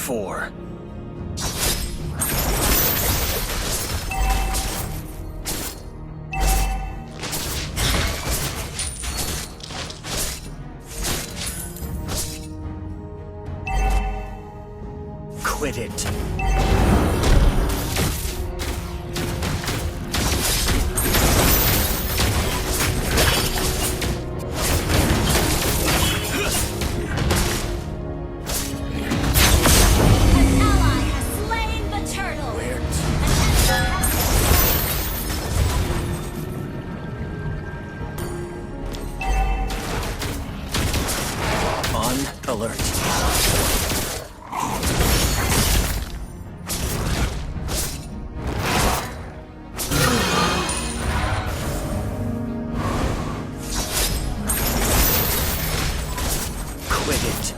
4. Quit it. Alert. Quit it.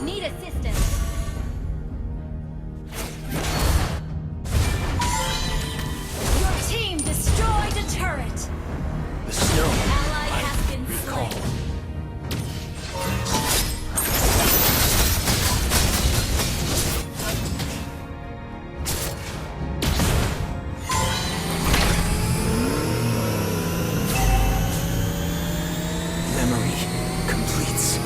Need assistance. Your team destroyed a turret. The snow. Ally has been Recall. slain. Memory completes.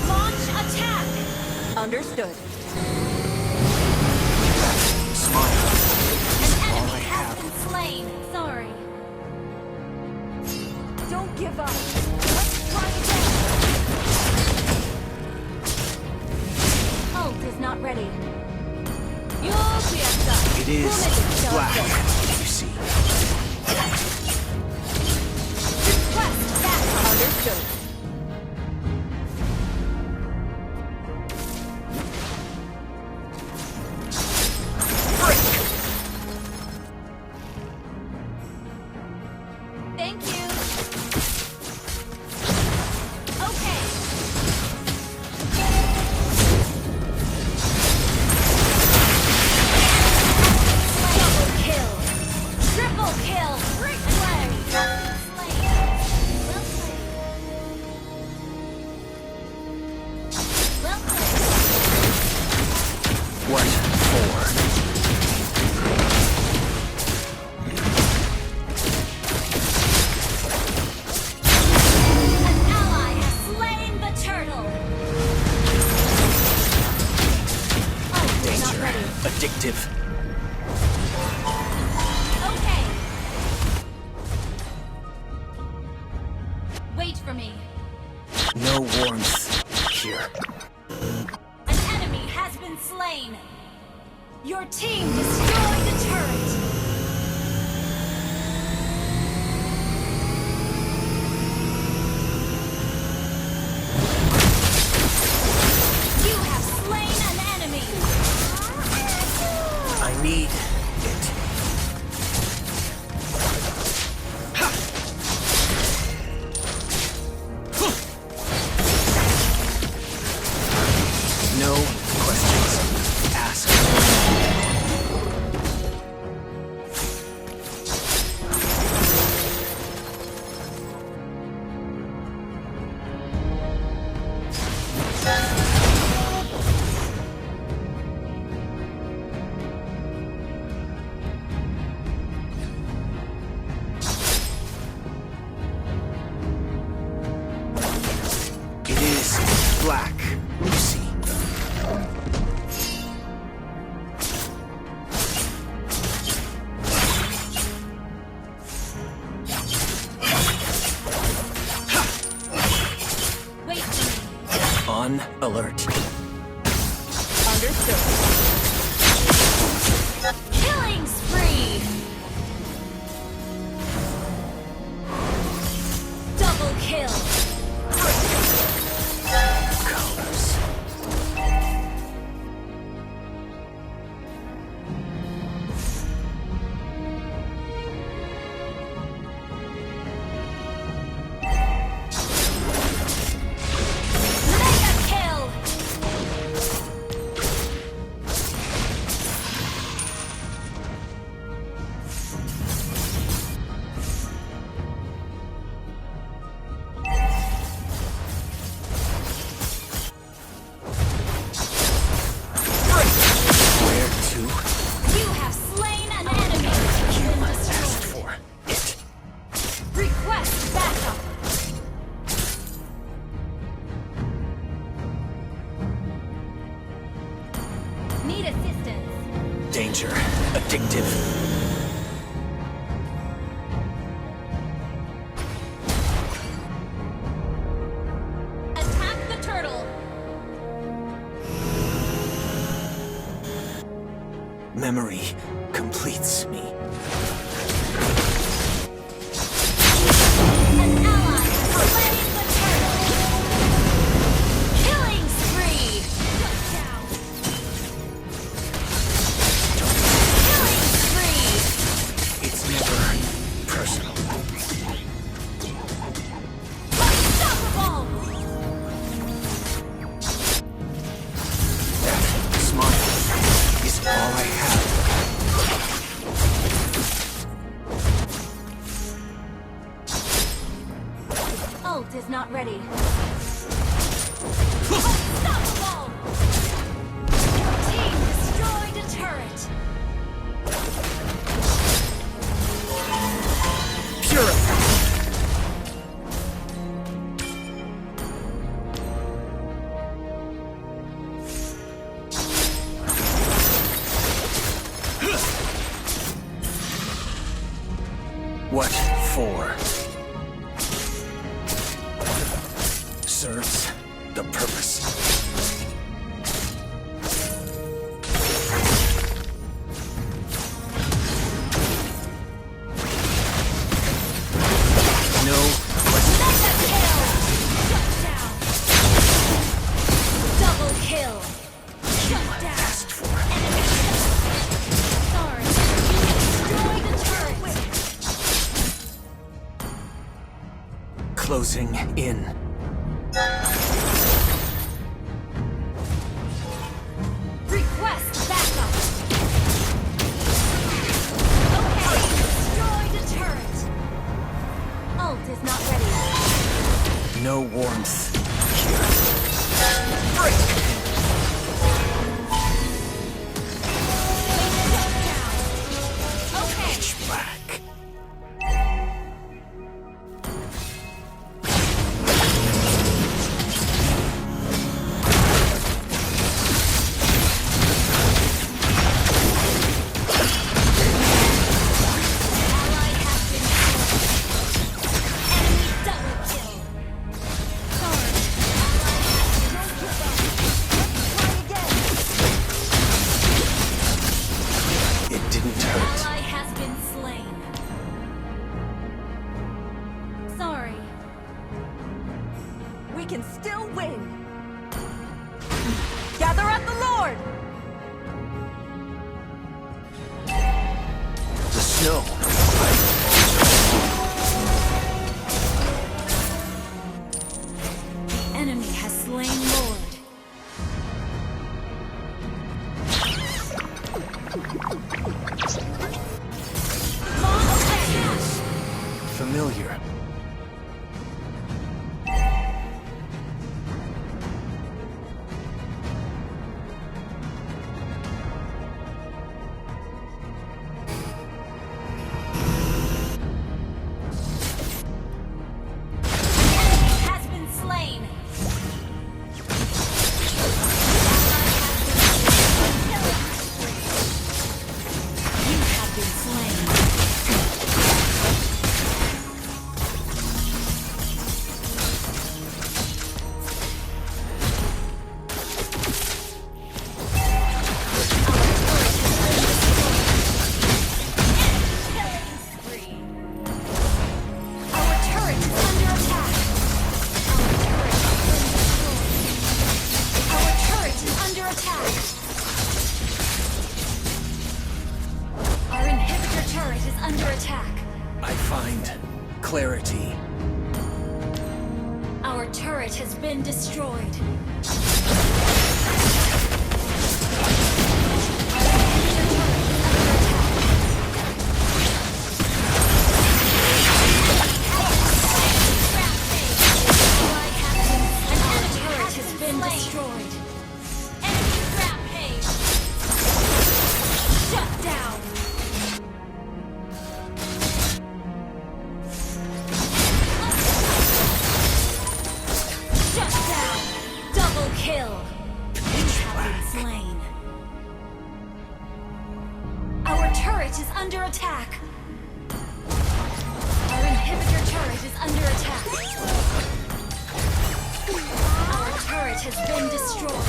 Launch attack. Understood. Smile. An all enemy I has have. been slain. Sorry. Don't give up. Let's try again. Ult is not ready. You'll be a done. It is black. You see. Request backup. Understood. Thank you. Okay. Double kill. Triple kill. Great play. Slain. Well played. Well played. What for? An ally has slain the turtle. Oh, it's not Danger. ready. Addictive. Okay. Wait for me. No warmth here. An enemy has been slain. Your team destroyed the turret. You have slain an enemy. I need it. No questions asked. It is black, you see. Wait for me. On alert. Understood. Killing spree. Double kill. Colors. Mega kill. Need assistance. Danger. Addictive. Attack the turtle. Memory completes me. An ally has slain the turtle. Killing spree. Shut down. Killing spree. It's never personal. Unstoppable. That smile is all I have. Ult is not ready. Unstoppable. Your team destroyed a turret. Purify. What for? Serves the purpose. No question. Mega kill. Shut down. Double kill. Shut down. Asked for. Sorry. You destroyed a turret. Closing in. Request backup. Okay. Destroyed a turret. Ult is not ready. No warmth here. Break! Okay. Pitch black. Ally has been killed. Enemy double kill. Sorry. Ally has been killed. Let's try again. It didn't hurt. Ally has been slain. Sorry. We can still win. Gather at the Lord. The snow. The enemy has slain Lord. Long attack. Familiar. Has been slain. You have been slain. Killing spree. Our turret is under attack. Our turret is under attack. Our inhibitor turret is under attack. I find clarity. Our turret has been destroyed. Shut down. Shut down. Double kill. turret is under attack. Our inhibitor turret is under attack. Our turret has been destroyed.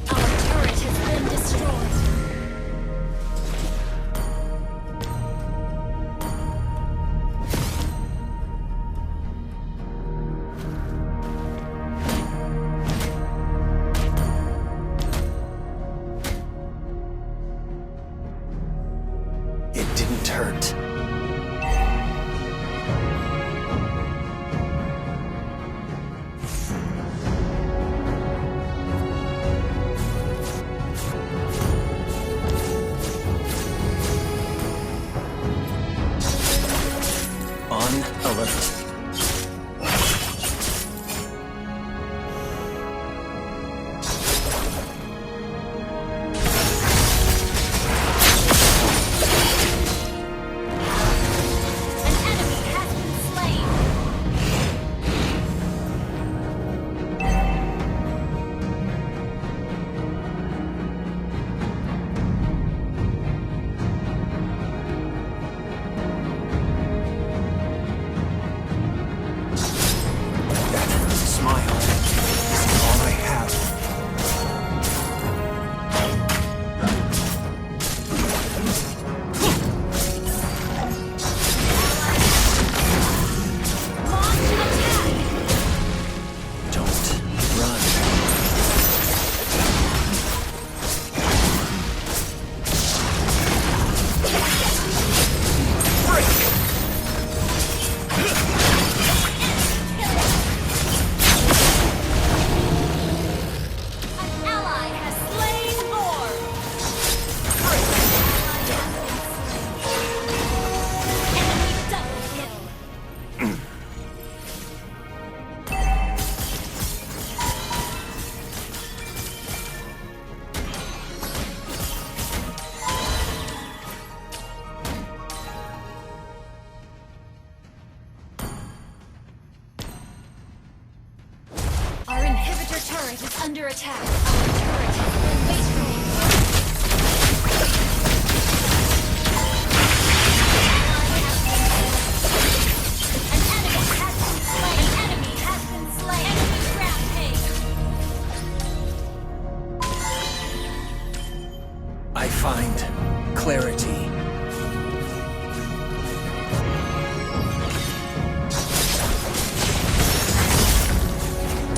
Our turret has been destroyed. It didn't hurt. On alert. An enemy has been slain. That smile is all I have. Launch attack. Don't run. An ally has slain Lord. Enemy double kill. Our inhibitor turret is under attack. Our turret has been destroyed. An enemy has been slain. An enemy has been slain. Enemy rampage. I find clarity.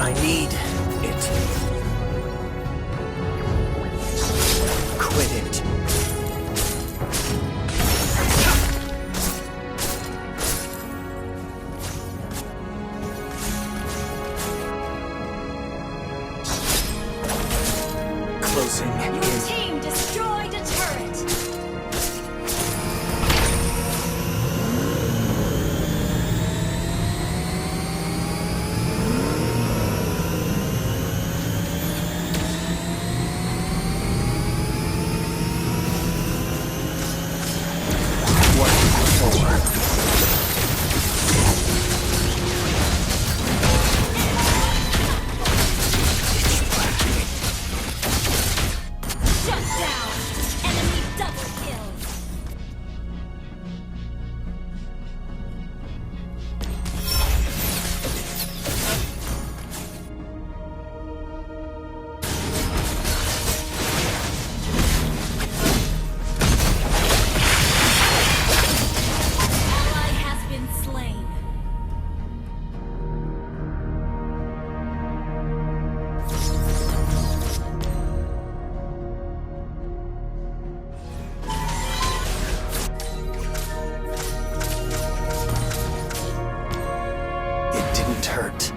I need it. Quit it. Closing Your in. team destroyed a turret. What for? Shut down. Enemy double kill. Ally has been slain. It didn't hurt.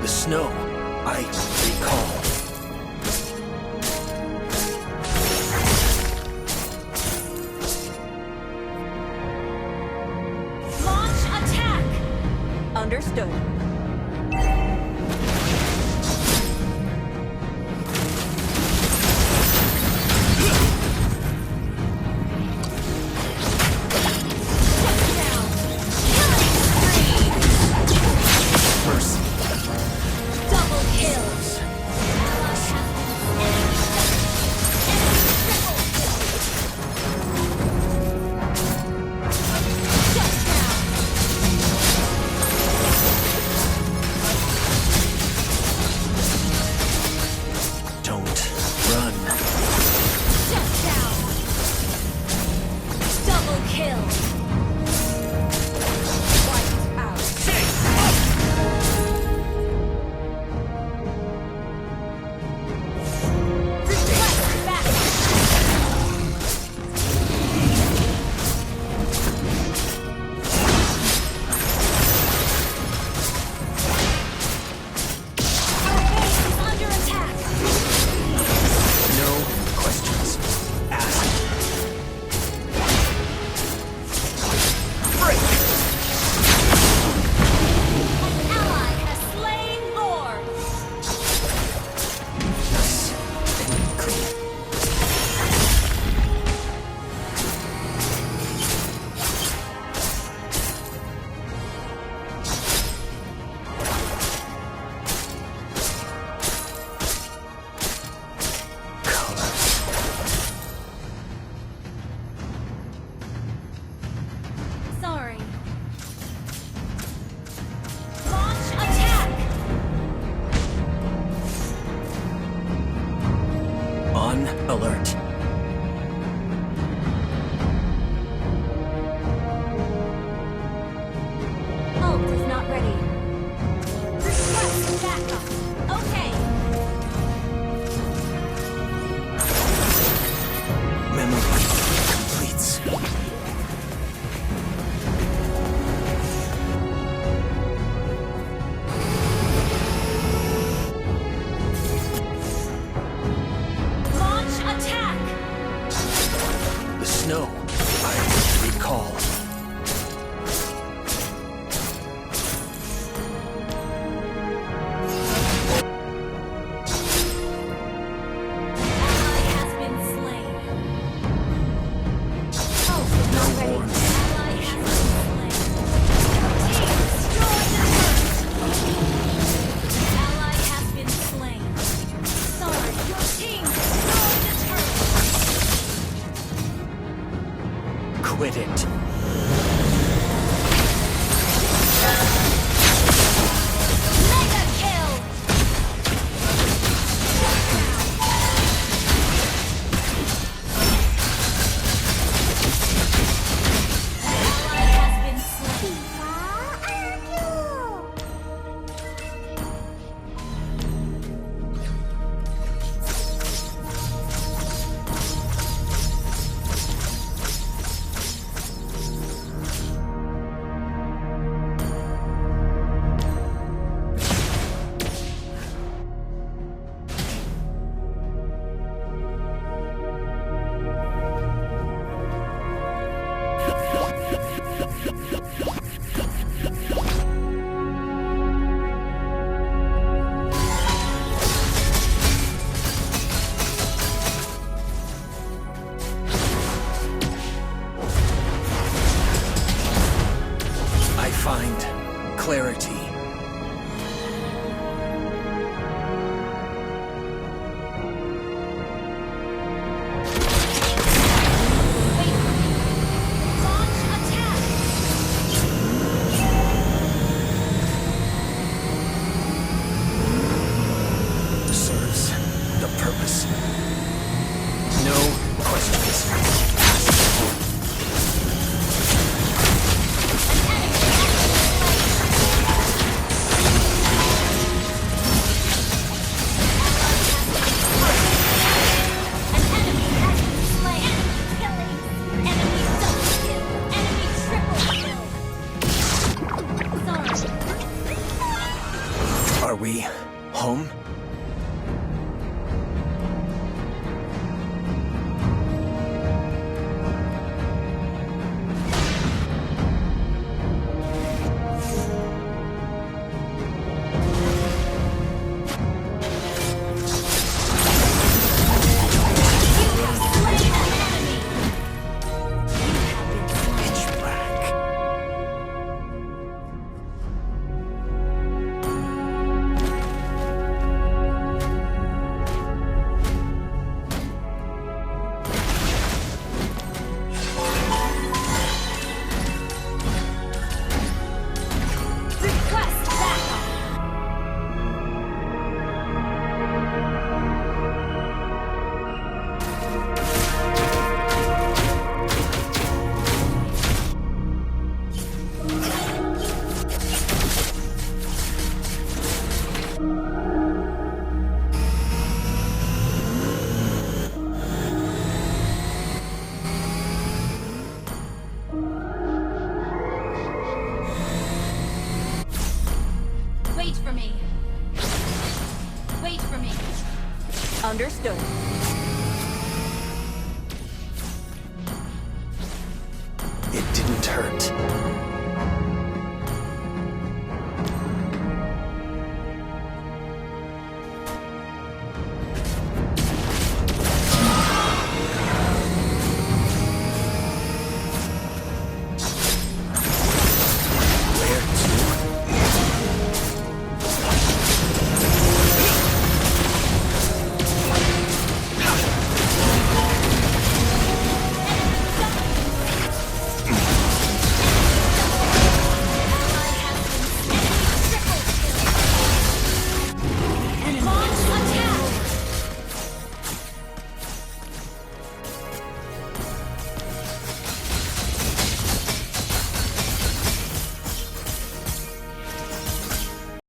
The snow, I recall. Launch attack. Understood. Stun alert. Ult is not ready. Request backup. Okay. Memory completes. Launch attack. The snow. I recall. Ally has been slain. Ult is not ready. Ally has been slain. Team destroy the turret. Ally has been slain. Sorry, your team destroyed the turret. Quit it. Mega kill. Ally has been slain. I find clarity. Launch attack. Serves the purpose. No questions. An enemy has been slain. Killing. Enemy double kill. Enemy triple kill. Sorry. Are we home? You have slain an enemy. You have been slain. Pitch black. Request backup. Wait for me. Wait for me. Understood. It didn't hurt.